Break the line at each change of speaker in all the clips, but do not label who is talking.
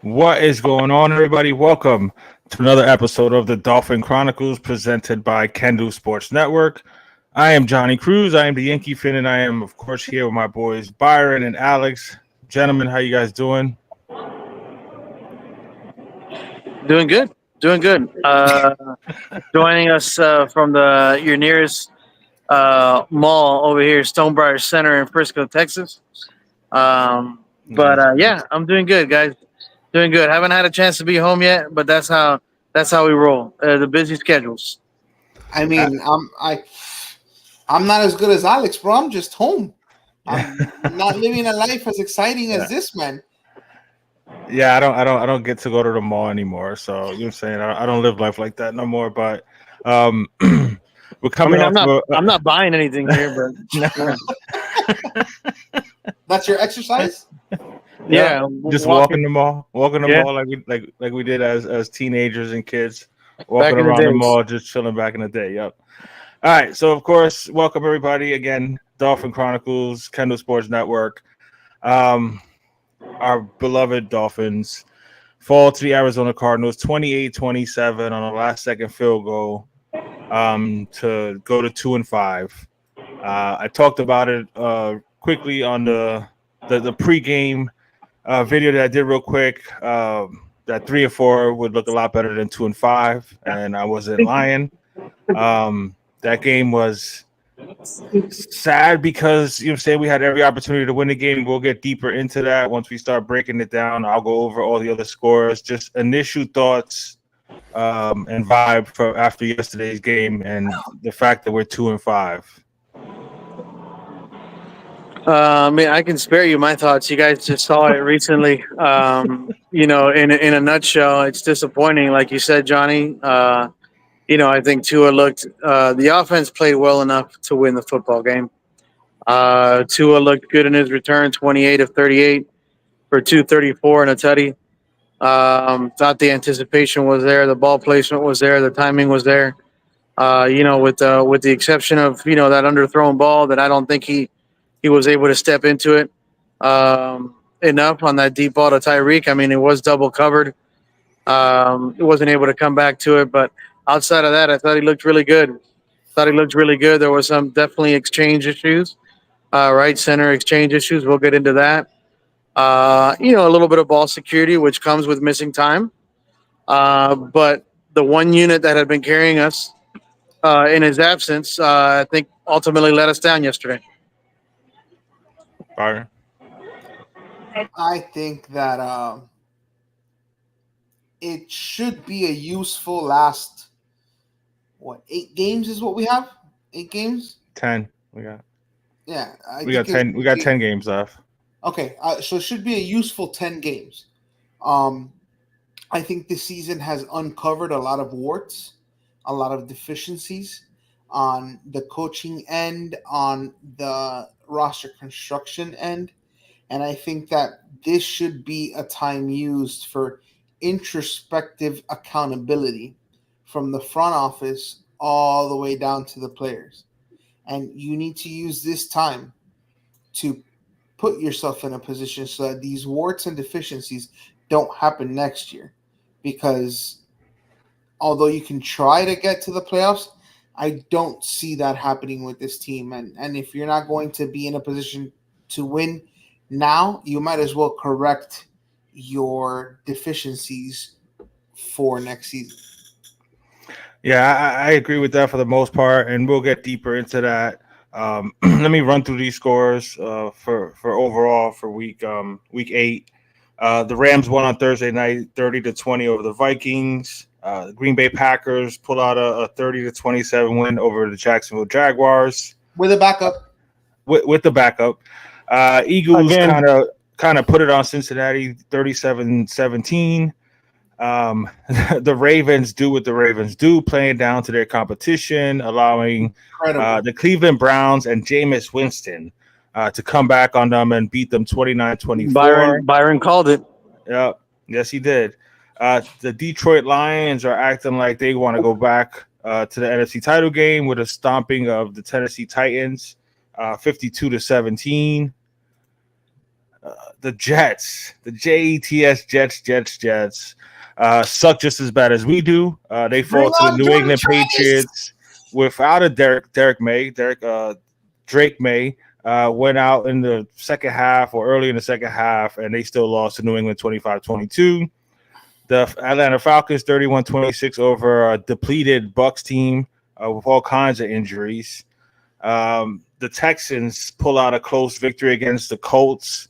What is going on, everybody? Welcome to another episode of the Dolphin Chronicles presented by Kendall Sports Network. I am Johnny Cruz. I am the Yankee fan, and I am, of course, here with my boys Byron and Alex. Gentlemen, how you guys doing?
Doing good. Doing good. Joining us from the your nearest mall over here, Stonebriar Center in Frisco, Texas. But
Nice.
yeah, I'm doing good, guys. Doing good. Haven't had a chance to be home yet, but that's how we roll. The busy schedules.
I
Uh,
mean, I'm not as good as Alex, bro. I'm just home.
yeah,
I'm not living a life as exciting
yeah,
as this man.
yeah. I don't get to go to the mall anymore. So you know what I'm saying. I don't live life like that no more. But um, we're
I
coming
mean, I'm
off
not
of
I'm not buying anything here, but
no,
yeah,
That's your exercise?
yeah,
yeah,
just
walking.
walking the
Yeah,
mall like we did as teenagers and kids,
back
walking
in the
around the
days.
mall, just chilling back in the day. Yep. All right, so of course, welcome everybody again. Dolphin Chronicles, Kendall Sports Network. Um, our beloved Dolphins fall to the Arizona Cardinals 28-27 on a last second field goal to go to 2-5. I talked about it quickly on the pregame video that I did real quick. That 3-4 would look a lot better than 2-5, and I wasn't lying. That game was sad because you know saying we had every opportunity to win the game. We'll get deeper into that once we start breaking it down. I'll go over all the other scores. Just initial thoughts and vibe for after yesterday's game and the fact that we're 2-5.
I mean, I can spare you my thoughts. You guys just saw it recently. In a nutshell, it's disappointing, like you said, Johnny. I think Tua looked. The offense played well enough to win the football game. Tua looked good in his return, 28 of 38 for 234 and a tutty. Thought the anticipation was there, the ball placement was there, the timing was there. With the exception of that underthrown ball that I don't think he was able to step into it enough on that deep ball to Tyreek. I mean, it was double covered. He wasn't able to come back to it, but outside of that, I thought he looked really good. Thought he looked really good. There was some definitely exchange issues, right center exchange issues. We'll get into that. A little bit of ball security, which comes with missing time. But the one unit that had been carrying us in his absence, I think ultimately let us down yesterday.
Byron?
I think that it should be a useful last, 8 games is what we have? 8 games?
10. We got
Yeah, I
we got
think it
10. We
should
got
be.
10 games left.
Okay, so it should be a useful 10 games. Um, I think this season has uncovered a lot of warts, a lot of deficiencies on the coaching end, on the roster construction end. And I think that this should be a time used for introspective accountability from the front office all the way down to the players. And you need to use this time to put yourself in a position so that these warts and deficiencies don't happen next year. Because although you can try to get to the playoffs, I don't see that happening with this team. And if you're not going to be in a position to win now, you might as well correct your deficiencies for next season.
Yeah, I agree with that for the most part, and we'll get deeper into that. Let me run through these scores for overall for week 8. The Rams won on Thursday night, 30-20 over the Vikings. The Green Bay Packers pull out a 30-27 win over the Jacksonville Jaguars
With a backup,
with the backup. Eagles
Again,
kind of put it on Cincinnati, 37-17. The Ravens do what the Ravens do, playing down to their competition, allowing
incredible.
the Cleveland Browns and Jameis Winston to come back on them and beat them 29-24.
Byron called it.
Yep. Yes, he did. The Detroit Lions are acting like they want to go back to the NFC title game with a stomping of the Tennessee Titans, 52-17. the Jets, the Jets, suck just as bad as we do. They
Bring
fall to the
on
New
Jordan
England
Trace.
Patriots without a Drake May. Went out in the second half or early in the second half, and they still lost to New England 25-22. The Atlanta Falcons 31-26 over a depleted Bucks team with all kinds of injuries. The Texans pull out a close victory against the Colts.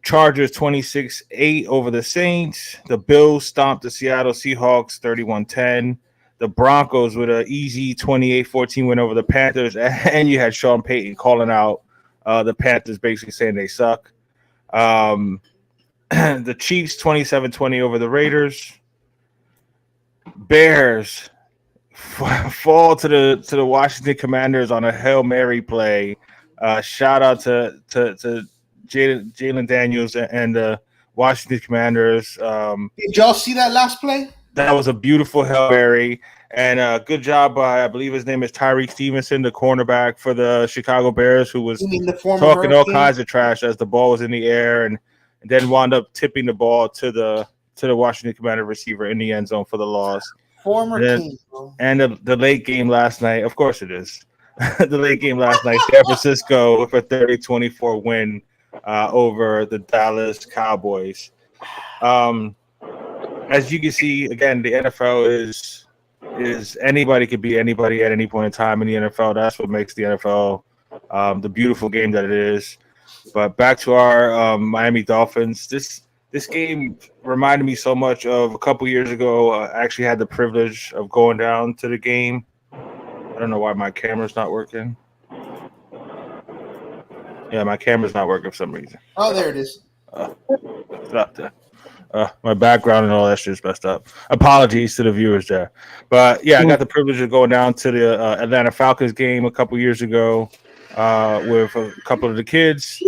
Chargers 26-8 over the Saints. The Bills stomped the Seattle Seahawks 31-10. The Broncos with an easy 28-14 win over the Panthers. And you had Sean Payton calling out the Panthers, basically saying they suck. The Chiefs 27-20 over the Raiders. Bears fall to the Washington Commanders on a Hail Mary play. Shout out to Jalen Daniels and the Washington Commanders.
Did y'all see that last play?
That was a beautiful Hail Mary. And good job by, I believe his name is Tyreek Stevenson, the cornerback for the Chicago Bears, who was
You mean the former
talking all
Hurricane?
kinds of trash as the ball was in the air and then wound up tipping the ball to the Washington Commander receiver in the end zone for the loss.
Former
then,
King, bro.
And the late game last night, of course it is. The late game last night, San Francisco with a 30-24 win over the Dallas Cowboys. As you can see, again, the NFL is anybody could be anybody at any point in time in the NFL. That's what makes the NFL the beautiful game that it is. But back to our Miami Dolphins. This game reminded me so much of a couple years ago. I actually had the privilege of going down to the game. I don't know why my camera's not working. Yeah, my camera's not working for some reason.
Oh, there it is.
My background and all that shit's messed up. Apologies to the viewers there. But yeah, I got the privilege of going down to the Atlanta Falcons game a couple years ago with a couple of the kids.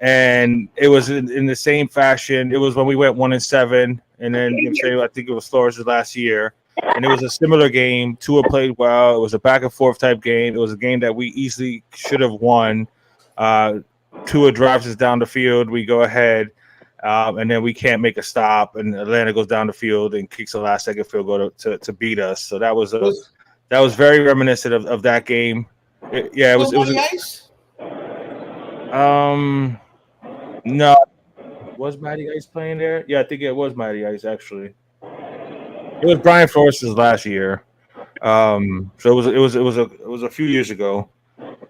And it was in the same fashion. It was when we went 1-7, and then I think it was Flores' last year. And it was a similar game. Tua played well. It was a back and forth type game. It was a game that we easily should have won. Tua drives us down the field. We go ahead, and then we can't make a stop. And Atlanta goes down the field and kicks a last second field goal to beat us. So that was very reminiscent of that game. It was
Ice?
No, was Matty Ice playing there? Yeah, I think it was Matty Ice actually. It was Brian Flores' last year, so it was a few years ago,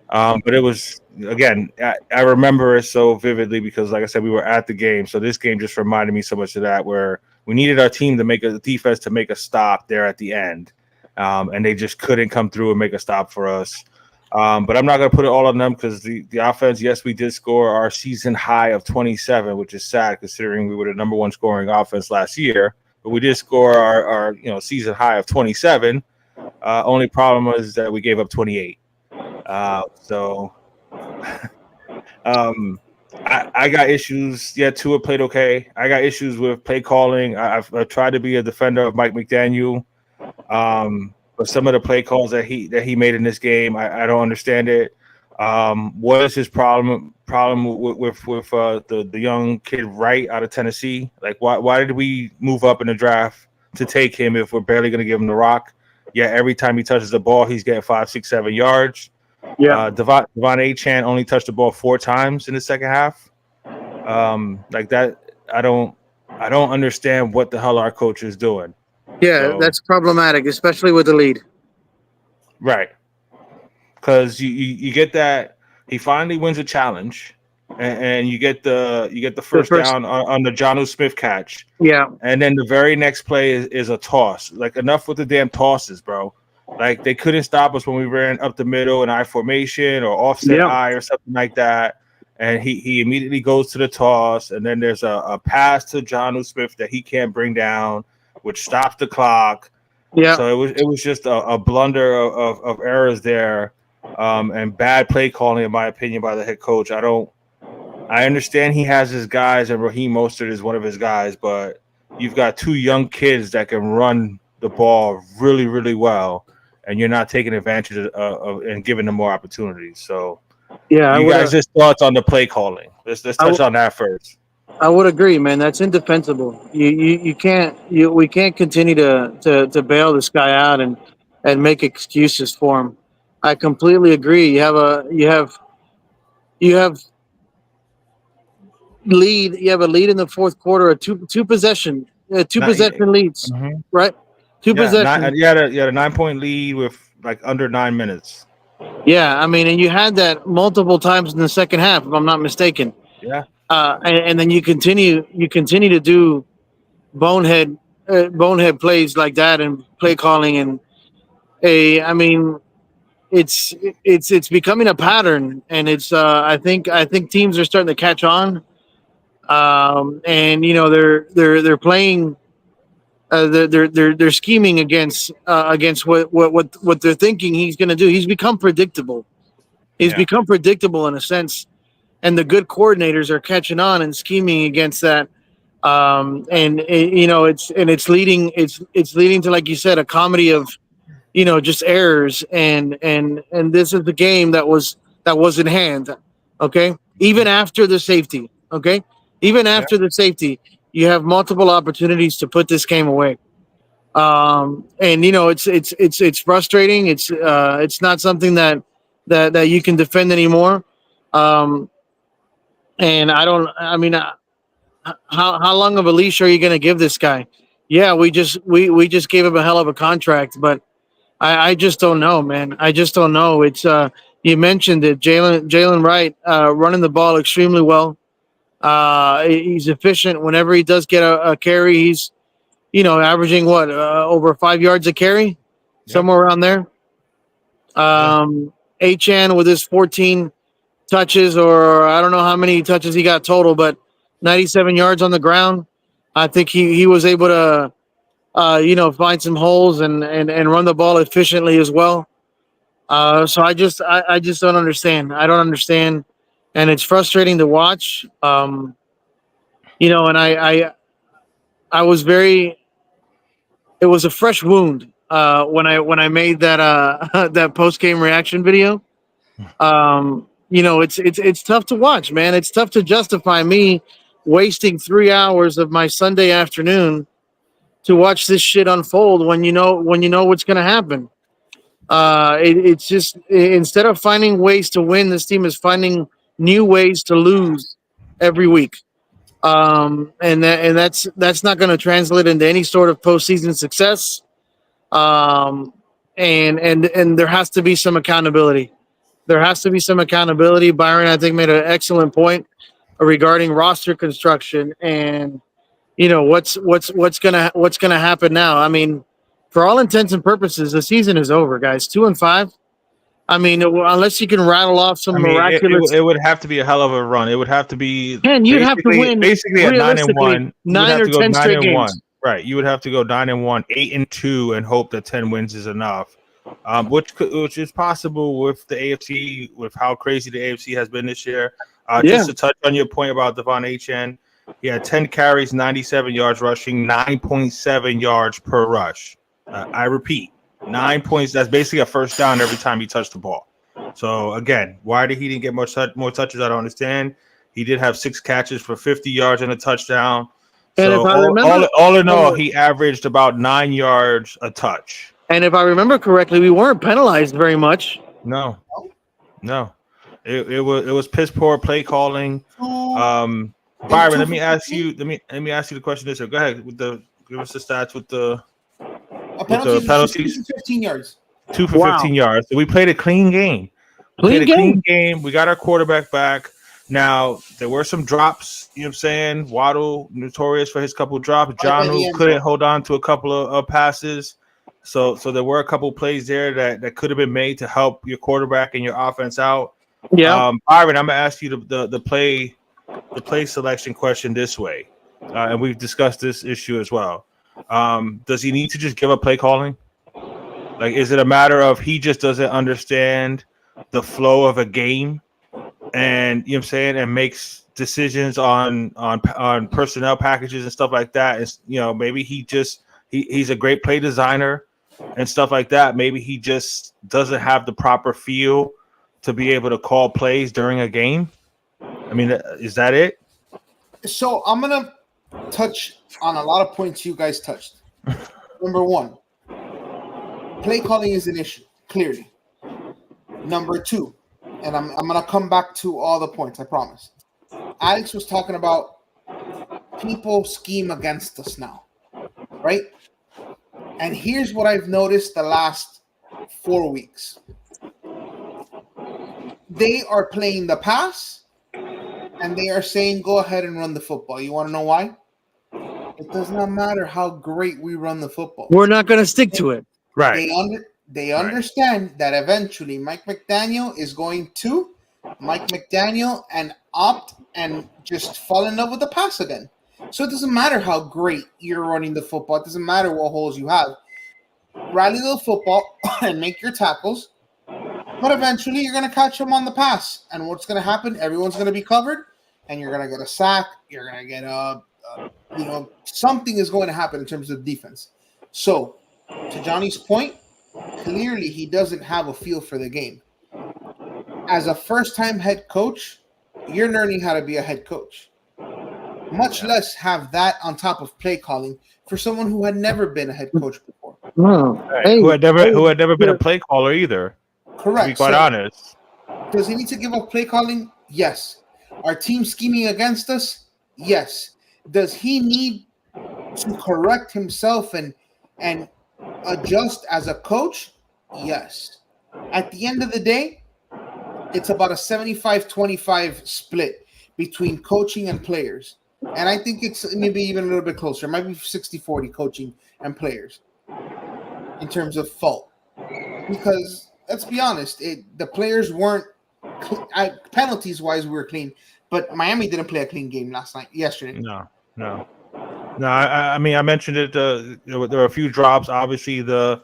but it was again. I remember it so vividly because, like I said, we were at the game. So this game just reminded me so much of that, where we needed our team to make a defense to make a stop there at the end, and they just couldn't come through and make a stop for us. But I'm not going to put it all on them because the offense, yes, we did score our season high of 27, which is sad considering we were the number one scoring offense last year. But we did score our season high of 27. Only problem was that we gave up 28. I got issues. Yeah, Tua played okay. I got issues with play calling. I've tried to be a defender of Mike McDaniel. But some of the play calls that he made in this game, I don't understand it. What is his problem with the young kid Wright out of Tennessee? Like, why did we move up in the draft to take him if we're barely going to give him the rock? Yeah, every time he touches the ball, he's getting 5, 6, 7 yards. Yeah, Devon Achane only touched the ball 4 times in the second half. Like that, I don't understand what the hell our coach is doing.
Yeah, that's problematic, especially with the lead.
Right. Because you get that he finally wins a challenge, and you get the first down on the Jonnu Smith catch.
Yeah.
And then the very next play is a toss. Like, enough with the damn tosses, bro. Like, they couldn't stop us when we ran up the middle in I formation or offset I or something like that. And he immediately goes to the toss, and then there's a pass to Jonnu Smith that he can't bring down, which stops the clock. Yeah. So it was just a blunder of errors there, and bad play calling, in my opinion, by the head coach. I understand he has his guys, and Raheem Mostert is one of his guys, but you've got 2 young kids that can run the ball really, really well, and you're not taking advantage of and giving them more opportunities. So
Yeah,
You guys, just thoughts on the play calling. Let's touch on that first.
I would agree, man. That's indefensible. You can't we can't continue to bail this guy out and make excuses for him. I completely agree. You have a lead in the fourth quarter, a two possession
Not,
leads,
mhm.
right? Two
Yeah,
possession.
you had a 9-point lead with like under 9 minutes.
Yeah, I mean, and you had that multiple times in the second half, if I'm not mistaken.
Yeah,
And then you continue to do bonehead plays like that and play calling and I mean, it's it's becoming a pattern, and it's I think teams are starting to catch on, and you know they're playing. They're scheming against what they're thinking he's going to do. He's become predictable. He's
yeah,
become predictable in a sense, and the good coordinators are catching on and scheming against that. You know it's leading to, like you said, a comedy of just errors, and this is the game that was in hand. Okay, even after the safety. Okay, even
yeah,
after the safety, you have multiple opportunities to put this game away. And it's frustrating. It's not something that you can defend anymore. Um, and I don't. I mean, how long of a leash are you going to give this guy? Yeah, we just gave him a hell of a contract, but I just don't know, man. I just don't know. It's you mentioned it, Jalen Wright running the ball extremely well. He's efficient whenever he does get a carry. He's averaging what over 5 yards a carry,
yeah,
somewhere around there.
yeah.
Achan with his 14 touches, or I don't know how many touches he got total, but 97 yards on the ground. I think he was able to find some holes and run the ball efficiently as well. So I just don't understand. I don't understand, and it's frustrating to watch. And I was very. It was a fresh wound when I made that that post game reaction video. It's tough to watch, man. It's tough to justify me wasting 3 hours of my Sunday afternoon to watch this shit unfold when you know what's going to happen. It's just instead of finding ways to win, this team is finding new ways to lose every week. That's not going to translate into any sort of postseason success. Um, and there has to be some accountability. There has to be some accountability. Byron, I think, made an excellent point regarding roster construction and what's gonna happen now. I mean, for all intents and purposes, the season is over, guys. 2-5. I mean, unless you can rattle off some
I mean,
miraculous.
it would have to be a hell of a run. It would have to be
Ken, you'd have to win
basically at 9-1.
realistically
You would
nine
have
or
to go
10
nine
straight
and
games.
one. Right. You would have to go 9-1, 8-2, and hope that 10 wins is enough. Which is possible with the AFC, with how crazy the AFC has been this year. Just to touch on your point about Devon Achane, he had 10 carries, 97 yards rushing, 9.7 yards per rush. I repeat, 9 points. That's basically a first down every time he touched the ball. So again, why did he didn't get more touches? I don't understand. He did have 6 catches for 50 yards and a touchdown.
And
So
if I remember,
all in all, he averaged about 9 yards a touch.
and if I remember correctly, we weren't penalized very much.
No. It was piss poor play calling. Byron, let me ask you the question this way. Go ahead give us the stats with the penalties.
2 for 15 yards.
2 for 15 yards. So we played a clean game. Clean game. We got our quarterback back. Now, there were some drops, you know what I'm saying? Waddle, notorious for his couple drops. John, who couldn't hold on to a couple of passes. So there were a couple plays there that could have been made to help your quarterback and your offense out.
Yeah.
Byron, I'm going to ask you the play selection question this way. And we've discussed this issue as well. Does he need to just give up play calling? Like, is it a matter of he just doesn't understand the flow of a game, and you know what I'm saying, and makes decisions on personnel packages and stuff like that? It's, maybe he's a great play designer and stuff like that. Maybe he just doesn't have the proper feel to be able to call plays during a game? I mean, is that it?
So I'm gonna touch on a lot of points you guys touched. Number one, play calling is an issue, clearly. Number two, and I'm gonna come back to all the points, I promise. Alex was talking about people scheme against us now, right? And here's what I've noticed the last 4 weeks. They are playing the pass, and they are saying, go ahead and run the football. You want to know why? It does not matter how great we run the football.
We're not going to stick to it.
Right.
They understand that eventually Mike McDaniel is going to Mike McDaniel and opt and just fall in love with the pass again. So it doesn't matter how great you're running the football. It doesn't matter what holes you have. Rally the football and make your tackles. But eventually you're going to catch them on the pass. And what's going to happen? Everyone's going to be covered, and you're going to get a sack. You're going to get something is going to happen in terms of defense. So, to Johnny's point, clearly he doesn't have a feel for the game. As a first-time head coach, you're learning how to be a head coach. Much less have that on top of play calling for someone who had never been a head coach before.
Right. Who had never been a play caller either.
Correct.
To be quite honest.
Does he need to give up play calling? Yes. Are teams scheming against us? Yes. Does he need to correct himself and adjust as a coach? Yes. At the end of the day, it's about a 75-25 split between coaching and players. And I think it's maybe even a little bit closer. It might be 60-40 coaching and players in terms of fault. Because let's be honest, the players weren't penalties-wise, we were clean. But Miami didn't play a clean game yesterday.
No. I mean, I mentioned it. There were a few drops. Obviously, the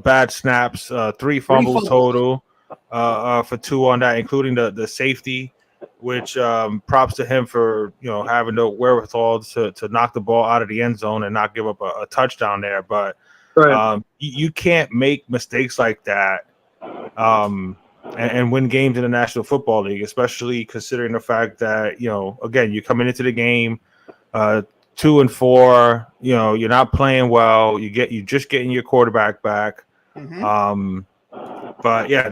bad snaps. 3 fumbles total for 2 on that, including the safety. Which props to him for having the wherewithal to knock the ball out of the end zone and not give up a touchdown there. But you can't make mistakes like that and win games in the National Football League, especially considering the fact that again, you're coming into the game 2-4. You're not playing well. You're just getting your quarterback back.
Mm-hmm.
But yeah,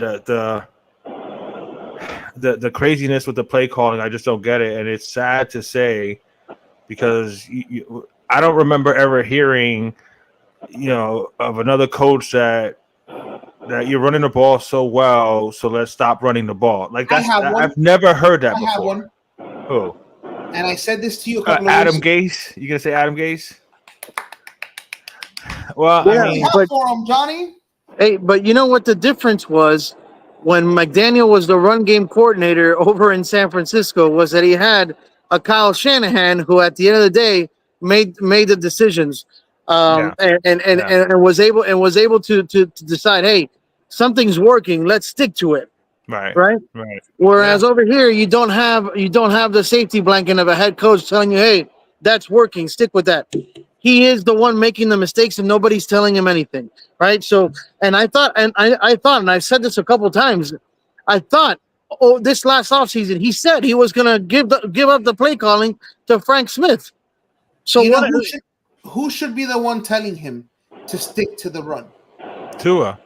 the craziness with the play calling, I just don't get it, and it's sad to say because I don't remember ever hearing of another coach that you're running the ball so well, so let's stop running the ball. Like I've never heard that before.
I have one.
Who?
And I said this to you a couple of
Adam
weeks
Gase. You gonna say Adam Gase? Well,
yeah,
I mean,
for him, Johnny.
Hey, but you know what the difference was when McDaniel was the run game coordinator over in San Francisco was that he had a Kyle Shanahan who, at the end of the day, made the decisions, and was able to decide, hey, something's working, let's stick to it. Right. Whereas over here, you don't have the safety blanket of a head coach telling you, hey, that's working, stick with that. He is the one making the mistakes and nobody's telling him anything. Right. So, and I thought, and I've said this a couple of times, I thought, this last offseason, he said he was going to give up the play calling to Frank Smith. So
who should be the one telling him to stick to the run?
Tua.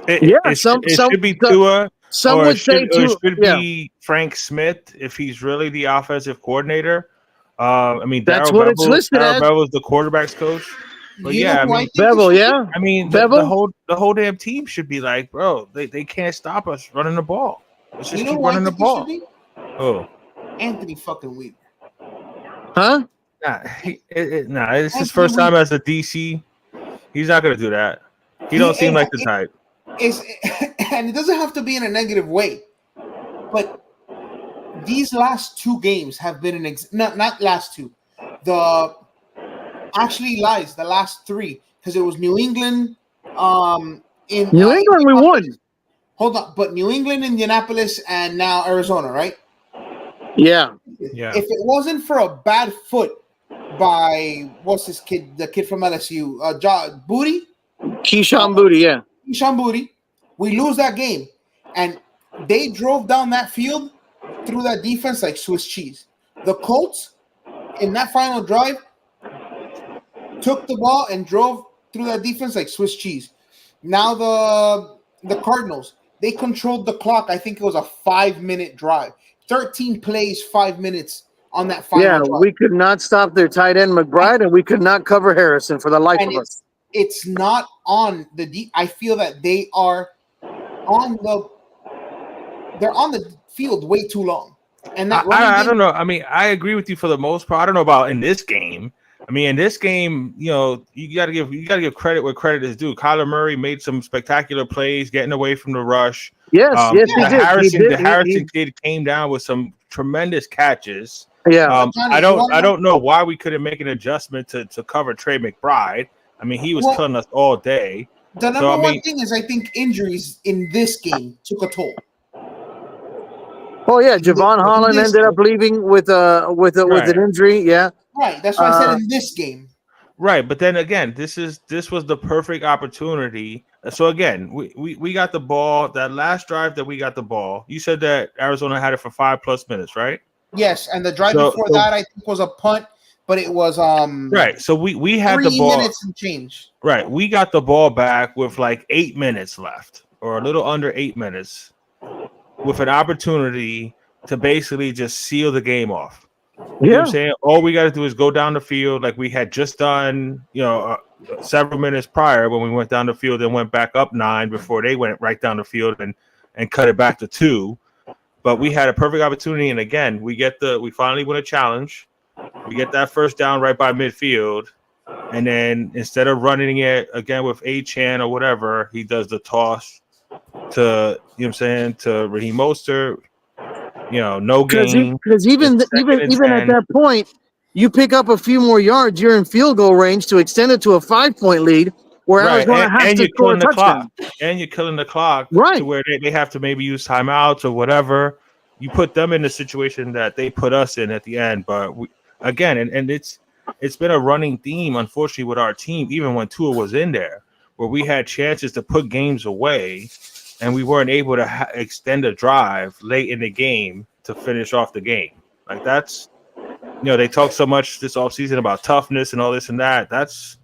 It should be Tua.
Some would say Tua.
It should be Frank Smith if he's really the offensive coordinator. I mean,
that's what it's listed as.
Darrell Bevel's the quarterback's coach. But I mean,
Bevel, yeah.
I mean, the whole damn team should be like, bro, they can't stop us running the ball. Let's just keep running the ball. Oh,
Anthony fucking Weaver.
Huh?
It's
his first time as a DC. He's not gonna do that. He don't seem like the type.
And it doesn't have to be in a negative way, but these last 2 games have been not last 2. The last 3, because it was New England. In
New England, we won.
Hold on, but New England, Indianapolis, and now Arizona, right?
Yeah.
If it wasn't for a bad foot by what's the kid from LSU, Booty,
Keyshawn Booty, yeah.
Keyshawn Booty, We lose that game, and they drove down that field through that defense like Swiss cheese. The Colts in that final drive took the ball and drove through that defense like Swiss cheese. Now the Cardinals, they controlled the clock. I think it was a 5-minute drive. 13 plays, 5 minutes on that final drive.
We could not stop their tight end McBride, and we could not cover Harrison for the life of us.
It's not on the I feel that they are they're on the field way too long. And that
I don't know. I mean, I agree with you for the most part. I don't know about in this game. I mean, in this game, you know, you gotta give credit where credit is due. Kyler Murray made some spectacular plays, getting away from the rush.
Yes, he did.
The Harrison kid came down with some tremendous catches.
Yeah.
Johnny,
I don't know why we couldn't make an adjustment to cover Trey McBride. I mean, he was killing us all day.
The number one thing is I think injuries in this game took a toll.
Oh yeah, Javon Holland ended up leaving with an injury. Yeah.
Right. That's why I said in this game.
Right, but then again, this was the perfect opportunity. So again, we got the ball. That last drive that we got the ball, you said that Arizona had it for 5+ minutes, right?
Yes, and the drive before that I think was a punt, but it was
right. So we had the ball
3 minutes and change.
Right, we got the ball back with like 8 minutes left, or a little under 8 minutes, with an opportunity to basically just seal the game off. You know what I'm saying? All we got to do is go down the field like we had just done, you know, several minutes prior when we went down the field and went back up 9 before they went right down the field and cut it back to 2. But we had a perfect opportunity, and again, we finally win a challenge. We get that first down right by midfield, and then instead of running it again with A-Chan or whatever, he does the toss to, you know what I'm saying, to Raheem Mostert. You know, no gain.
Because even at that point, you pick up a few more yards, you're in field goal range to extend it to a 5-point lead, where Arizona has to score a touchdown.
And you're killing the clock,
right?
To where they have to maybe use timeouts or whatever. You put them in the situation that they put us in at the end. But it's been a running theme, unfortunately, with our team, even when Tua was in there, where we had chances to put games away, and we weren't able to extend a drive late in the game to finish off the game. Like that's, you know, they talk so much this offseason about toughness and all this and that. That's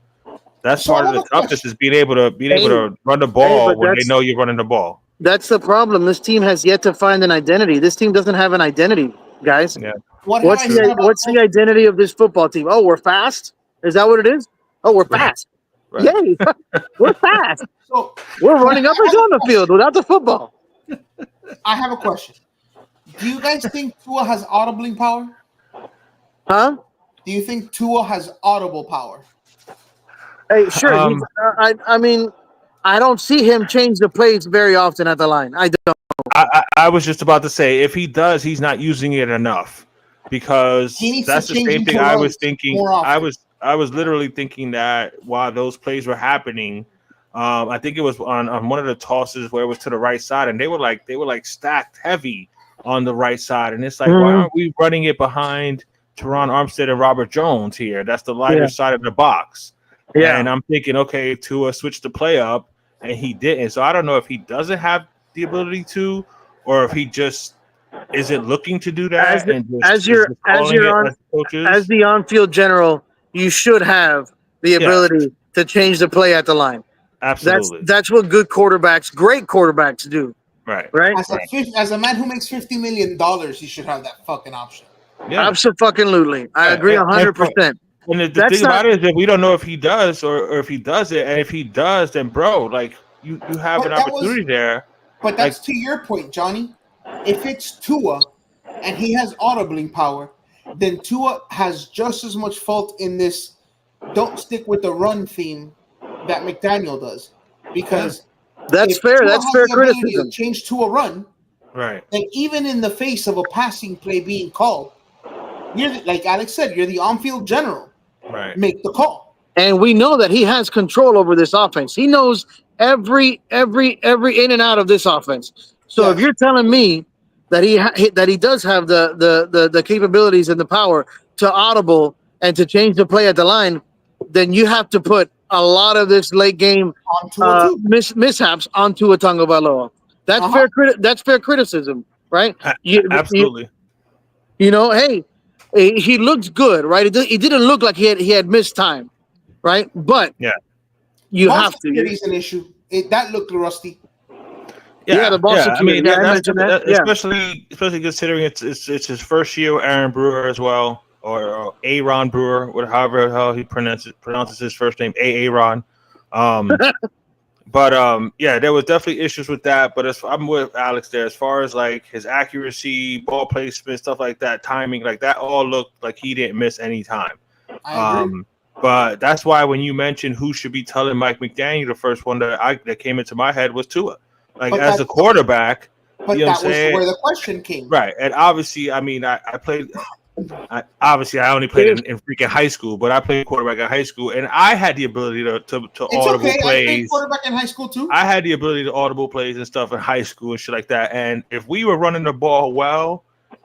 part of the toughness is being able to run the ball when they know you're running the ball.
That's the problem. This team has yet to find an identity. This team doesn't have an identity, guys.
Yeah.
What's the identity of this football team? Oh, we're fast? Is that what it is? Oh, we're fast. Right. Yay. We're fast. So we're running up and down the field without the football.
I have a question. Do you guys think Tua has audibling power?
Huh?
Do you think Tua has audible power?
Hey, sure. I mean, I don't see him change the plays very often at the line. I don't.
I was just about to say, if he does, he's not using it enough, because that's the same thing I was thinking. I was literally thinking that while those plays were happening, I think it was on one of the tosses where it was to the right side, and they were like stacked heavy on the right side, and it's like, why aren't we running it behind Teron Armstead and Robert Jones here? That's the lighter side of the box. Yeah, and I'm thinking, okay, Tua switched the play up, and he didn't. So I don't know if he doesn't have the ability to, or if he just isn't looking to do that. As
the on-field general, you should have the ability to change the play at the line.
Absolutely.
That's what great quarterbacks do.
Right.
As a man who makes $50 million, he should have that fucking option.
Yeah. Absolutely. I agree 100%.
And the thing about it is that we don't know if he does or if he does it. And if he does, then bro, like you have an opportunity there.
But that's to your point, Johnny. If it's Tua and he has audibling power, then Tua has just as much fault in this don't stick with the run theme that McDaniel does. Because
that's fair.
Tua
that's fair criticism.
Change to a run,
right?
And even in the face of a passing play being called, like Alex said, you're the on-field general.
Right.
Make the call.
And we know that he has control over this offense. He knows every in and out of this offense. So if you're telling me that he does have the capabilities and the power to audible and to change the play at the line, then you have to put a lot of this late game
On Tua too.
mishaps on Tua Tagovailoa. That's
Uh-huh.
that's fair criticism, right? You,
Absolutely.
hey, he looked good, right? It didn't look like he had missed time, right? But
Yeah.
you
Ball
have to.
security is an issue. That looked rusty.
Yeah, the ball
I
security.
mean,
Yeah, I
that's
mentioned that. Yeah.
especially considering it's his first year with Aaron Brewer as well, or Aaron Brewer, however how he pronounces his first name, Aaron. Um, but yeah, there was definitely issues with that. But I'm with Alex there as far as like his accuracy, ball placement, stuff like that, timing, like that, all looked like he didn't miss any time.
I agree.
But that's why when you mentioned who should be telling Mike McDaniel, the first one that came into my head was Tua. Like
But
as a quarterback,
But
you know what I'm
that was
saying?
where the question came.
Right. And obviously, I mean, I played. I only played in freaking high school, but I played quarterback in high school, and I had the ability to
It's
audible
okay. I played
plays.
quarterback in high school too.
I had the ability to audible plays and stuff in high school and shit like that. And if we were running the ball well,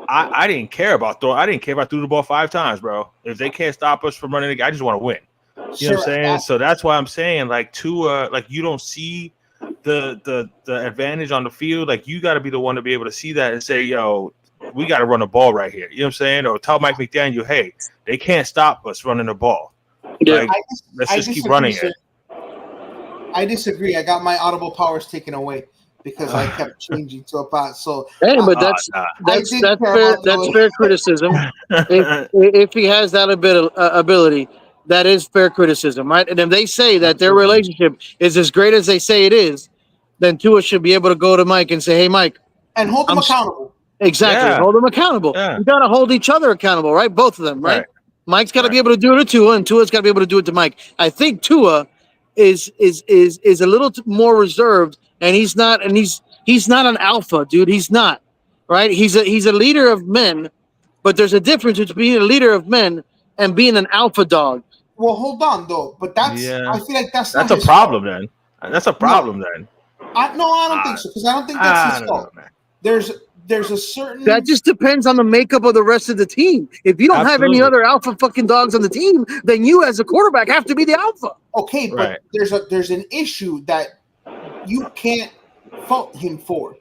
I didn't care about throwing. I didn't care if I threw the ball 5 times, bro. If they can't stop us from running, I just want to win. You know what I'm saying? So that's why I'm saying, like, like you don't see the advantage on the field. Like, you got to be the one to be able to see that and say, yo, we got to run the ball right here. You know what I'm saying? Or tell Mike McDaniel, hey, they can't stop us running the ball.
Yeah.
Like, let's just keep running it.
I disagree. I got my audible powers taken away because I kept changing to a pass. So
hey, but that's fair criticism. If he has that ability, that is fair criticism, right? And if they say that their relationship is as great as they say it is, then Tua should be able to go to Mike and say, "Hey, Mike,"
and hold them accountable.
Exactly,
Yeah.
hold them accountable.
Yeah.
You got to hold each other accountable, right? Both of them, right? Mike's got to be able to do it to Tua, and Tua's got to be able to do it to Mike. I think Tua is a little more reserved, and he's not an alpha, dude. He's not, right? He's a leader of men, but there's a difference between being a leader of men and being an alpha dog.
Well, hold on though, but I feel like that's
a problem then. That's a problem then.
I don't think so, because I don't think that's his fault. There's a certain
that just depends on the makeup of the rest of the team. If you don't have any other alpha fucking dogs on the team, then you as a quarterback have to be the alpha.
Okay, but there's an issue that you can't fault him for,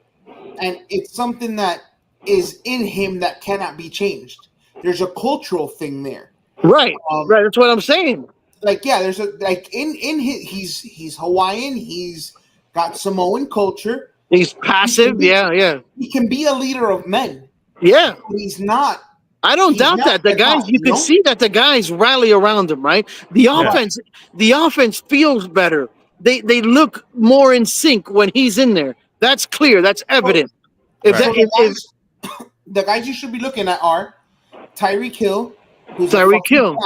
and it's something that is in him that cannot be changed. There's a cultural thing there.
Right. Right. That's what I'm saying.
Like, yeah, there's in his he's Hawaiian. He's got Samoan culture.
He's passive. Yeah.
He can be a leader of men.
Yeah.
But he's not.
I don't doubt that. The guys, you can see that the guys rally around him, right? The offense feels better. They look more in sync when he's in there. That's clear. That's evident.
The guys you should be looking at are Tyreek Hill, who's a clown.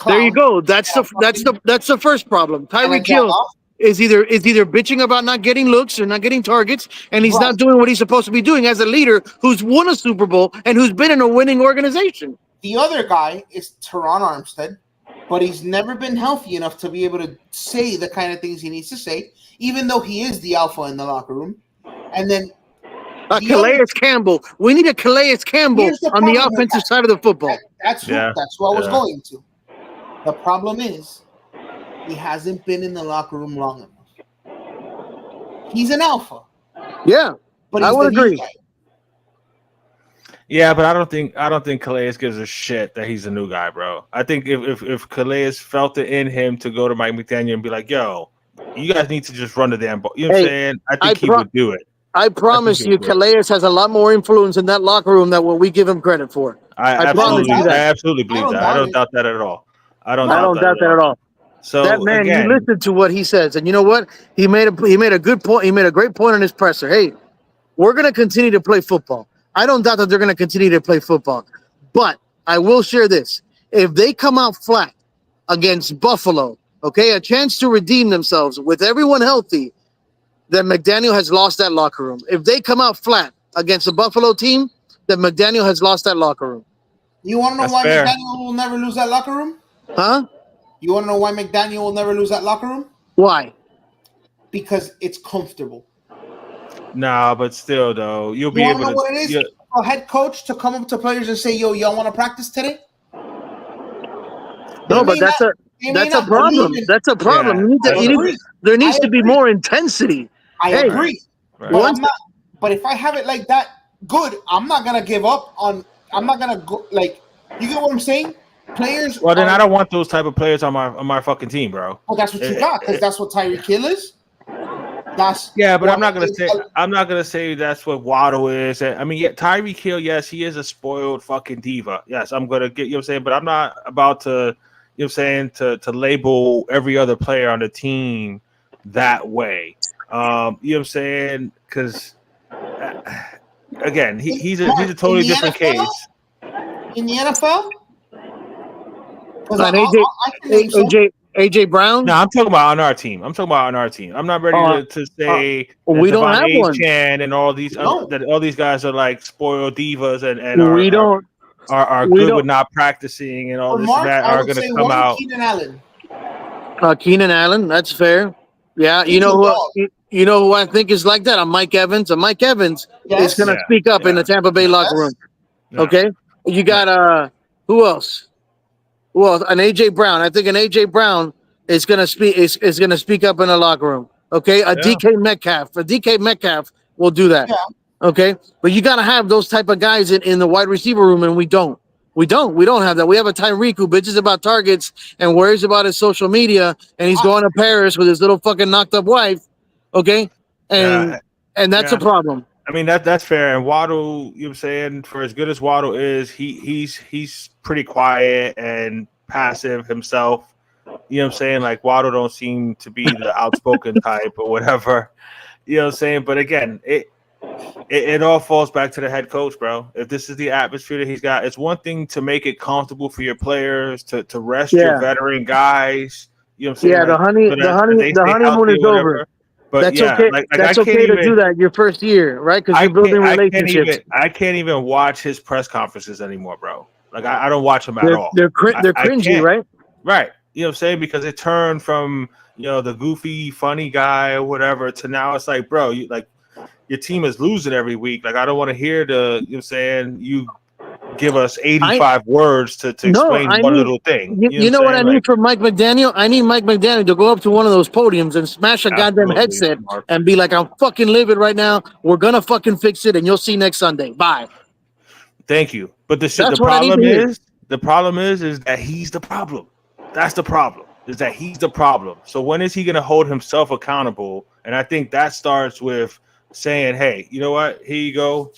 There you go. That's the first problem. Tyreek Hill is either bitching about not getting looks or not getting targets, and he's not doing what he's supposed to be doing as a leader who's won a Super Bowl and who's been in a winning organization.
The other guy is Teron Armstead, but he's never been healthy enough to be able to say the kind of things he needs to say, even though he is the alpha in the locker room. And then
Calais Campbell. We need a Calais Campbell on the offensive side of the football.
That's what I was going to. The problem is he hasn't been in the locker room long enough. He's an alpha.
Yeah,
but
I would agree.
Yeah, but I don't think Calais gives a shit that he's a new guy, bro. I think if Calais felt it in him to go to Mike McDaniel and be like, yo, you guys need to just run the damn ball. You know what I'm saying? I think he would do it.
I promise you, Calais has a lot more influence in that locker room than what we give him credit for.
I absolutely believe that. I don't doubt that at all. I don't doubt that
at all. So that man, you listen to what he says, and you know what? He made a good point. He made a great point on his presser. Hey, we're going to continue to play football. I don't doubt that they're going to continue to play football, but I will share this: if they come out flat against Buffalo, okay, a chance to redeem themselves with everyone healthy, then McDaniel has lost that locker room. If they come out flat against the Buffalo team, then McDaniel has lost that locker room.
You want to know why McDaniel will never lose that locker room?
Huh?
You want to know why McDaniel will never lose that locker room?
Why?
Because it's comfortable.
Nah, but still, though, you'll be able to. You know what it is?
For a head coach to come up to players and say, "Yo, y'all want to practice today?"
No, but
They may
That's a
not believe
problem.
in.
That's a problem.
Yeah,
You need to,
I
you need,
agree.
there needs
I
to be
agree.
more intensity.
I
Hey,
agree.
right.
But
once
I'm not. But if I have it like that, good. I'm not gonna give up on. I'm not gonna go like. You get what I'm saying? Players
Well, then
are.
I don't want those type of players on my fucking team, bro.
Well, that's what you
It-
got because that's what Tyreek Hill is. That's
Yeah, but
what is.
I'm not gonna say that's what Waddle is. I mean, yeah, Tyreek Hill, yes, he is a spoiled fucking diva. Yes, I'm gonna get, you know what I'm saying, but I'm not about to, you know what I'm saying, to label every other player on the team that way. You know what I'm saying? Because again, he's
Mark,
a totally different case.
In the NFL, because
on AJ,
I can name some.
AJ Brown.
No, I'm talking about on our team. I'm talking about on our team. I'm not ready
Uh,
to say that
we don't
Devon
have
A.
one.
Chan and all these
No,
that all these guys are like spoiled divas and
We don't.
are
We
good with
don't.
not practicing and all
for
this and
Mark,
that
I
are
would
going to
say
come
one
out.
Keenan Allen.
Keenan Allen. That's fair. Yeah, you
He's a
know who?
dog.
You know who I think is like that? Mike Evans. And Mike Evans is
Yes,
going to
Yeah,
speak up in
yeah,
the Tampa Bay locker
yes.
room.
yeah,
Okay. You got who else? Well, an AJ Brown. I think an AJ Brown is going to speak is going to speak up in the locker room. Okay. A
yeah.
DK Metcalf. A DK Metcalf will do that.
Yeah.
Okay. But you got to have those type of guys in the wide receiver room, and we don't. We don't have that. We have a Tyreek who bitches about targets and worries about his social media, and he's
I,
going to Paris with his little fucking knocked up wife. Okay. And
Yeah,
that's a
yeah.
problem.
I mean that's fair. And Waddle, you know what I'm saying, for as good as Waddle is, he's pretty quiet and passive himself. You know what I'm saying? Like Waddle don't seem to be the outspoken type or whatever. You know what I'm saying? But again, it all falls back to the head coach, bro. If this is the atmosphere that he's got, it's one thing to make it comfortable for your players, to rest your
Yeah.
veteran guys. You know what I'm saying?
Yeah.
Like so that they
The
stay
honeymoon
healthy
is
or
over.
whatever. But
That's
yeah,
okay.
like I
That's
can't
okay to do
even
that your first year, right? Because you're building relationships.
I can't even watch his press conferences anymore, bro. Like I don't watch them at all.
They're
I
cringy,
can't.
right?
Right. You know what I'm saying? Because it turned from, the goofy, funny guy or whatever to now it's like, bro, you like your team is losing every week. Like I don't want to hear you know what I'm saying, you give us 85 words to
No,
explain
I
one
need.
little thing. You know what
You
I'm
know what I
saying?
need
Like
from Mike McDaniel? I need Mike McDaniel to go up to one of those podiums and smash a goddamn
absolutely,
headset
Mark.
and be like, "I'm fucking livid right now. We're gonna fucking fix it, and you'll see next Sunday. Bye."
Thank you. But
That's what I need to hear.
the problem is that he's the problem. That's the problem. Is that he's the problem. So when is he going to hold himself accountable? And I think that starts with saying, "Hey, you know what? Here you go,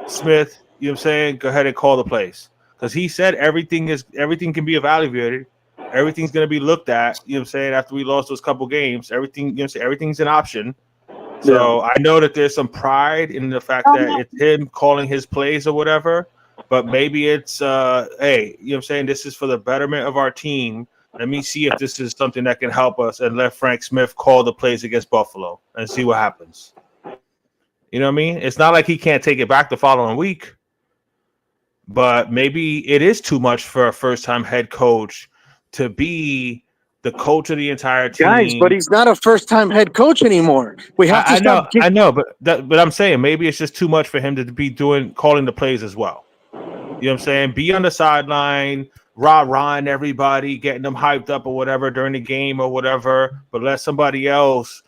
Smith. You know what I'm saying? Go ahead and call the plays." Because he said everything can be evaluated. Everything's going to be looked at. You know what I'm saying? After we lost those couple games, everything, you know what I'm saying? Everything's an option. So I know that there's some pride in the fact that it's him calling his plays or whatever, but maybe it's hey, you know what I'm saying? This is for the betterment of our team. Let me see if this is something that can help us, and let Frank Smith call the plays against Buffalo and see what happens. You know what I mean? It's not like he can't take it back the following week, but maybe it is too much for a first-time head coach to be the coach of the entire
Guys, but
team.
he's not a first-time head coach anymore. We have to
I
stop.
know, but I'm saying maybe it's just too much for him to be calling the plays as well. You know what I'm saying? Be on the sideline, rah-rahing everybody, getting them hyped up or whatever during the game or whatever, but let somebody else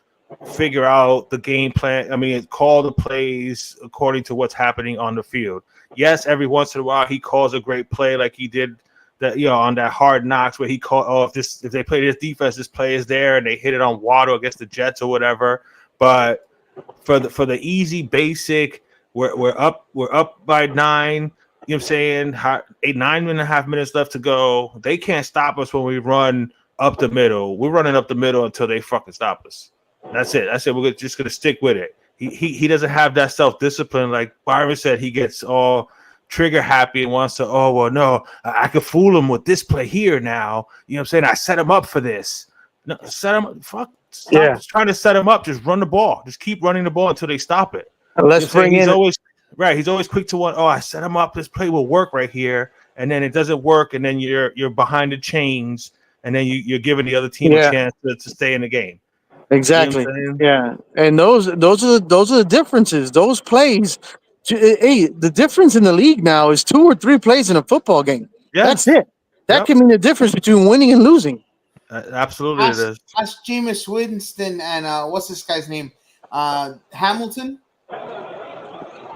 figure out the game plan. I mean, call the plays according to what's happening on the field. Yes, every once in a while he calls a great play like he did that, on that Hard Knocks where he called, if they play this defense, this play is there, and they hit it on Waddle against the Jets or whatever. But for the easy basic, we're up by 9. You know what I'm saying? 9.5 minutes left to go. They can't stop us when we run up the middle. We're running up the middle until they fucking stop us. That's it. We're just gonna stick with it. He doesn't have that self-discipline. Like Byron said, he gets all trigger happy and wants to, oh, well, no, I could fool him with this play here now. You know what I'm saying? I set him up for this. No, set him fuck. Stop trying to set him up. Just run the ball. Just keep running the ball until they stop it.
Let's bring
he's
in.
He's always quick to want. Oh, I set him up. This play will work right here, and then it doesn't work, and then you're behind the chains, and then you're giving the other team a chance to stay in the game.
Exactly.
You know
yeah, and those are the differences. Those plays. Hey, the difference in the league now is 2 or 3 plays in a football game.
Yes.
That's it. That can mean the difference between winning and losing.
Absolutely, it
Ask
is.
ask Jameis Winston and what's this guy's name? Hamilton.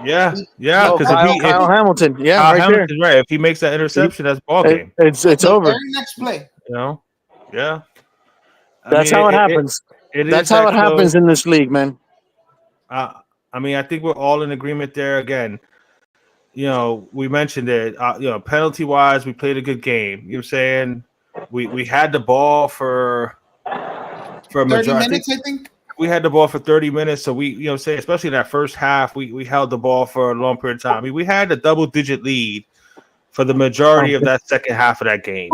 Yeah, yeah.
He
Oh,
Because if
catches
he, if
Kyle Hamilton. Yeah,
Kyle
right there.
Hamilton's right, if he makes that interception, that's ball game.
It's
the
over.
very next play.
You know. Yeah. I
That's
mean,
how it happens.
it
That's
is
how
that
it happens
close.
in this league, man.
Uh, I mean, I think we're all in agreement there. Again, we mentioned it. Penalty wise, we played a good game. You know what I'm saying? We had the ball for a
30
majority. I think
minutes, I think.
we had the ball for 30 minutes. So say, especially in that first half, we held the ball for a long period of time. I mean, we had a double-digit lead for the majority of that second half of that game.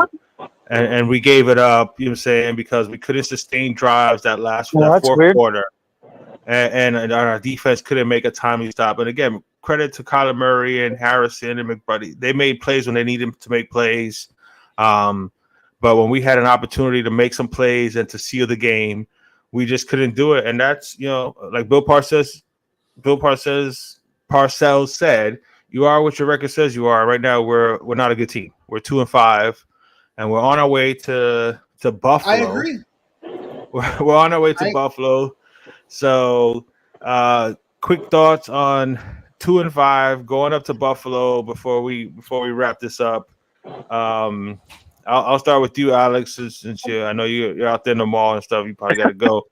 And we gave it up, you know what I'm saying, because we couldn't sustain drives
Well,
that
that's
fourth
weird.
quarter. And our defense couldn't make a timely stop. And again, credit to Kyler Murray and Harrison and McBuddy. They made plays when they needed to make plays. But when we had an opportunity to make some plays and to seal the game, we just couldn't do it. And that's, like Parcells said, you are what your record says you are. Right now, we're not a good team. We're 2-5, and we're on our way to
I
Buffalo.
agree.
We're on our way to Buffalo. So, quick thoughts on 2-5 going up to Buffalo before we wrap this up. I'll start with you, Alex, since I know you're out there in the mall and stuff. You probably got to go.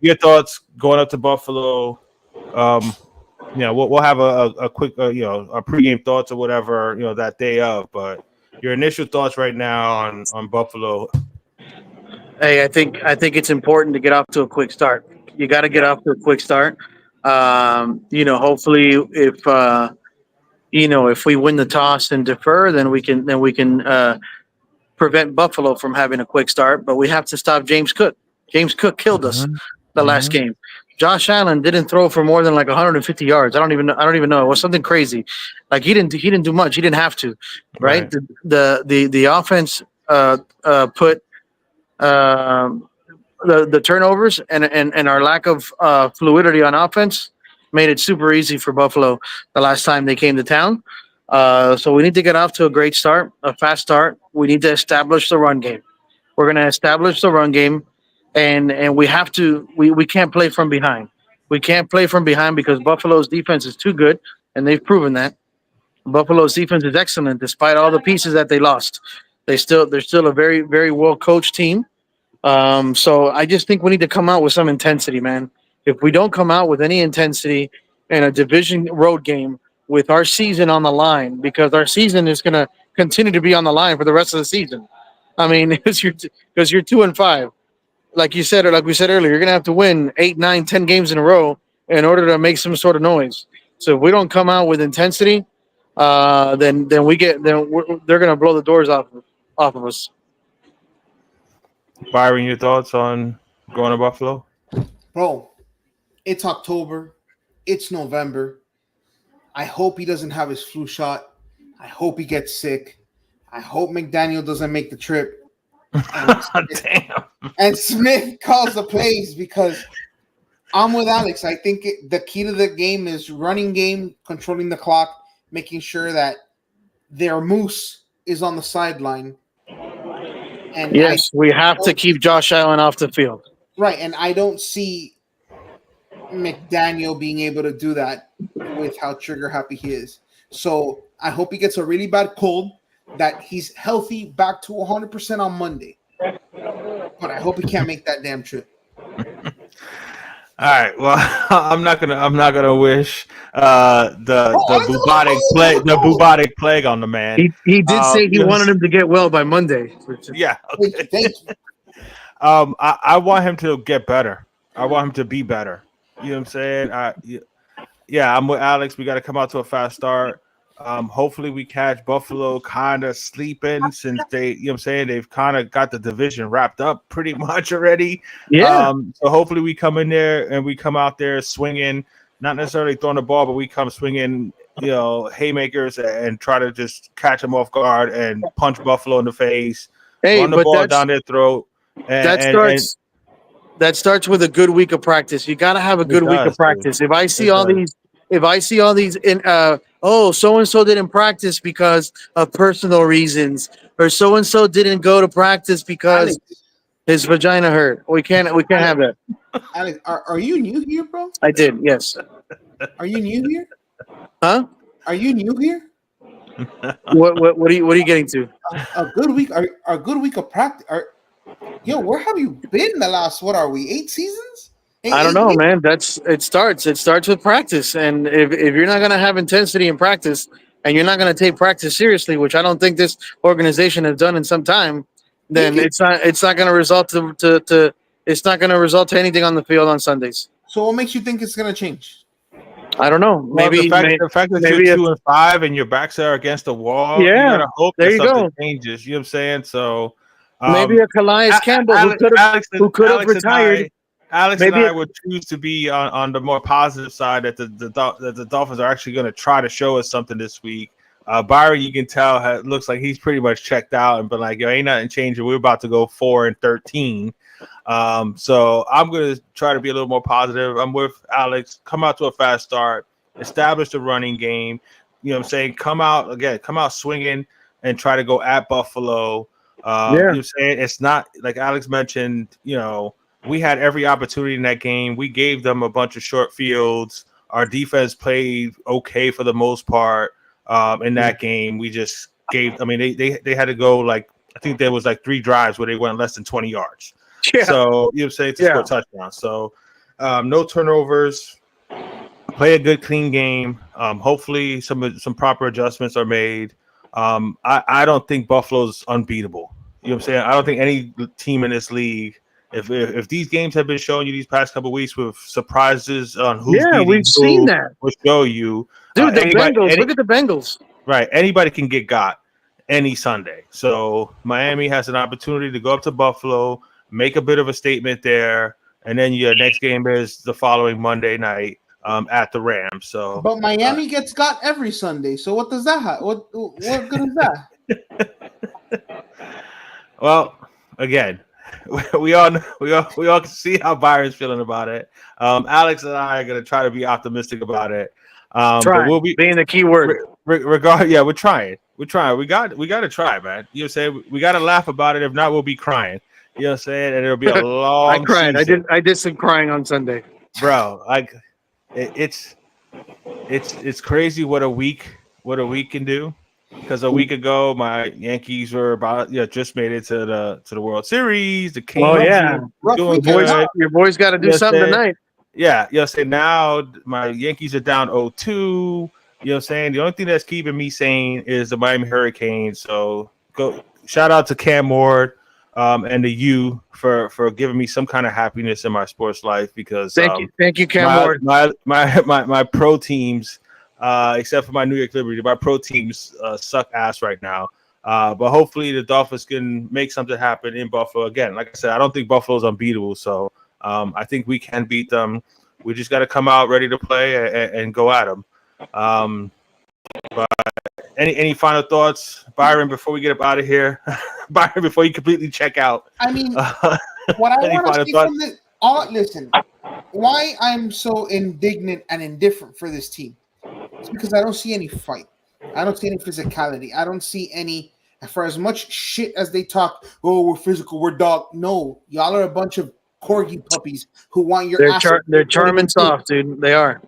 Your thoughts going up to Buffalo? We'll have a quick, a pregame thoughts or whatever, that day of. But your initial thoughts right now on Buffalo.
Hey, I think it's important to get off to a quick start. You got to get off to a quick start. Hopefully, if we win the toss and defer, then we can prevent Buffalo from having a quick start. But we have to stop James Cook. James Cook killed us the last game. Josh Allen didn't throw for more than like 150 yards. I don't even know. It was something crazy. Like he didn't do much. He didn't have to, right? The offense put the turnovers and our lack of fluidity on offense made it super easy for Buffalo the last time they came to town. So we need to get off to a great start, a fast start. We need to establish the run game. We're going to establish the run game, and we have to. We can't play from behind. We can't play from behind because Buffalo's defense is too good, and they've proven that. Buffalo's defense is excellent despite all the pieces that they lost. They're still a very very well coached team. So I just think we need to come out with some intensity, man. If we don't come out with any intensity in a division road game with our season on the line, because our season is going to continue to be on the line for the rest of the season. I mean, because you're 2-5, like you said, or like we said earlier, you're going to have to win 8, 9, 10 games in a row in order to make some sort of noise. So if we don't come out with intensity, then they're going to blow the doors off of us.
Byron, your thoughts on going to Buffalo?
Bro, it's October. It's November. I hope he doesn't have his flu shot. I hope he gets sick. I hope McDaniel doesn't make the trip.
Damn.
And Smith calls the plays because I'm with Alex. I think the key to the game is running game, controlling the clock, making sure that their moose is on the sideline. And
yes, we have to keep Josh Allen off the field.
Right, and I don't see McDaniel being able to do that with how trigger happy he is. So I hope he gets a really bad cold, that he's healthy, back to 100% on Monday. But I hope he can't make that damn trip.
All right. Well, I'm not gonna wish the bubonic plague on the man.
He did say he wanted him to get well by Monday.
Yeah. Okay.
Thank you.
I want him to get better. I want him to be better. You know what I'm saying? Yeah, I'm with Alex. We got to come out to a fast start. Hopefully we catch Buffalo kind of sleeping since they've kind of got the division wrapped up pretty much already.
Yeah.
So hopefully we come in there and we come out there swinging, not necessarily throwing the ball, but we come swinging, haymakers and try to just catch them off guard and punch Buffalo in the face, run the ball down their throat.
That starts with a good week of practice. You got to have a good week of practice. If I see all these oh, so and so didn't practice because of personal reasons, or so and so didn't go to practice because
Alex,
his vagina hurt. We can't have that.
Alex, are you new here, bro?
I did, yes.
Are you new here?
Huh?
Are you new here?
What are you getting to?
A good week, a good week of practice. Yo, where have you been the last? What are we? 8 seasons?
I don't
Eight
know,
weeks?
man. It starts with practice, and if you're not gonna have intensity in practice, and you're not gonna take practice seriously, which I don't think this organization has done in some time,
Think
then
it.
it's not gonna result to it's not gonna result to anything on the field on Sundays.
So what makes you think it's gonna change?
I don't know.
Well, the fact that you're
Maybe it's
2-5 and your backs are against the wall, you
yeah.
gotta hope
There
that
you
something
go.
changes. You know what I'm saying? So,
Maybe a Calais Campbell
Alex
who
and
could have retired.
Alex and
Maybe
I would choose to be on the more positive side that the Dolphins are actually going to try to show us something this week. Byron, you can tell, looks like he's pretty much checked out and been like, "Yo, ain't nothing changing. We're about to go 4-13." So I'm going to try to be a little more positive. I'm with Alex. Come out to a fast start, establish the running game. You know what I'm saying? Come out swinging and try to go at Buffalo. You know what I'm saying? It's not like Alex mentioned, we had every opportunity in that game. We gave them a bunch of short fields. Our defense played okay for the most part in that game. We just they had to go like, I think there was like 3 drives where they went less than 20 yards.
Yeah.
So you know, say to score touchdowns. So no turnovers. Play a good, clean game. Hopefully, some proper adjustments are made. I don't think Buffalo's unbeatable. You know what I'm saying? I don't think any team in this league, if these games have been showing you these past couple of weeks with surprises on who's
we've
beating
seen
who,
that.
will show you.
Dude, the Bengals. Look at the Bengals.
Right. Anybody can get got any Sunday. So Miami has an opportunity to go up to Buffalo, make a bit of a statement there, and then your next game is the following Monday night at the Rams. So,
But Miami gets got every Sunday. So what does that have? What good is that?
well, again, we all can see how Byron's feeling about it. Alex and I are going to try to be optimistic about it. But we'll be
being the key word.
We're trying. We got to try, man. You know what I'm saying? We got to laugh about it. If not, we'll be crying. You know what I'm saying? And it'll be a long
I cried.
season.
I did some crying on Sunday.
Bro, like it's crazy what a week can do. Because a week ago, my Yankees were just made it to the World Series. The Kings doing good.
Your boys got to do something tonight.
Yeah, you know, say now my Yankees are down 0-2. You know what I'm saying? The only thing that's keeping me sane is the Miami Hurricanes. So go shout out to Cam Ward and the U for giving me some kind of happiness in my sports life, because
thank you, Cam Ward.
My pro teams, except for my New York Liberty, my pro teams suck ass right now. But hopefully the Dolphins can make something happen in Buffalo. Again, like I said, I don't think Buffalo's unbeatable. So I think we can beat them. We just got to come out ready to play and go at them. But any final thoughts, Byron, before we get up out of here? Byron, before you completely check out.
I mean, what I want to see from this, listen, why I'm so indignant and indifferent for this team, it's because I don't see any fight. I don't see any physicality. I don't see any, for as much shit as they talk, oh, we're physical, we're dog. No, y'all are a bunch of corgi puppies who want your ass.
They're charm and soft, dude. They are.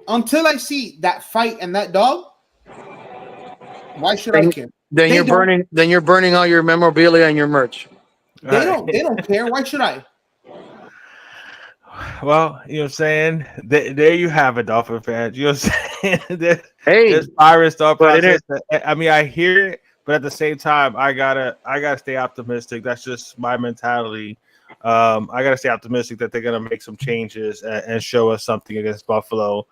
Until I see that fight and that dog, why should I care?
Then you're burning all your memorabilia and your merch.
They don't care. Why should I?
Well, you know what I'm saying? There you have it, Dolphin fans. You know what I'm saying? There's Byron's thought process. I mean, I hear it, but at the same time, I gotta stay optimistic. That's just my mentality. I gotta stay optimistic that they're gonna make some changes and show us something against Buffalo.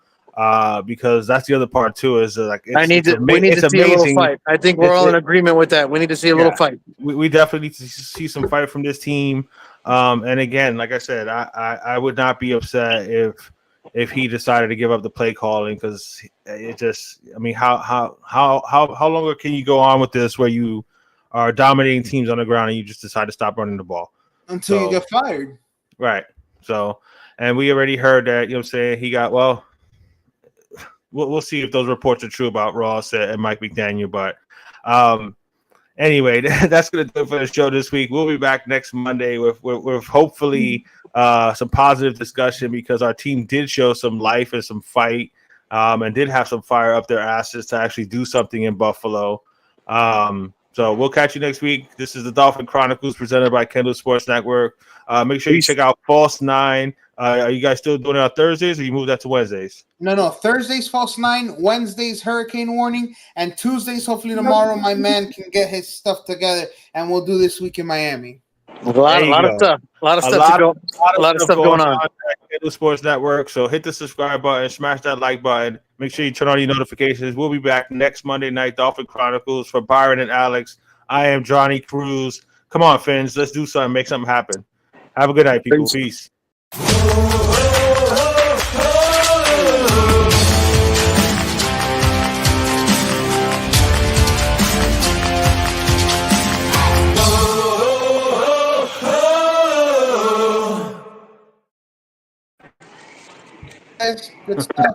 Because that's the other part too. Is like
we need to see a little fight. I think we're all in agreement with that. We need to see a little fight.
We definitely need to see some fight from this team. And again, like I said, I would not be upset if he decided to give up the play calling, because it just, I mean, how longer can you go on with this where you are dominating teams on the ground and you just decide to stop running the ball
until you get fired? Right.
So, and we already heard that, you know what I'm saying, he got, well, we'll see if those reports are true about Ross and Mike McDaniel. But anyway, that's going to do it for the show this week. We'll be back next Monday with hopefully some positive discussion, because our team did show some life and some fight, and did have some fire up their asses to actually do something in Buffalo. So we'll catch you next week. This is the Dolphin Chronicles presented by Kendall Sports Network. Make sure you check out False 9. Are you guys still doing it on Thursdays, or you moved that to Wednesdays?
No. Thursdays, False 9. Wednesdays, Hurricane Warning. And Tuesdays, hopefully tomorrow, my man can get his stuff together, and we'll do This Week in Miami.
A lot of stuff. A lot of stuff going on.
The Sports Network. So hit the subscribe button, smash that like button. Make sure you turn on your notifications. We'll be back next Monday night. Dolphin Chronicles for Byron and Alex. I am Johnny Cruz. Come on, Fins. Let's do something. Make something happen. Have a good night, people. Peace.
Good stuff.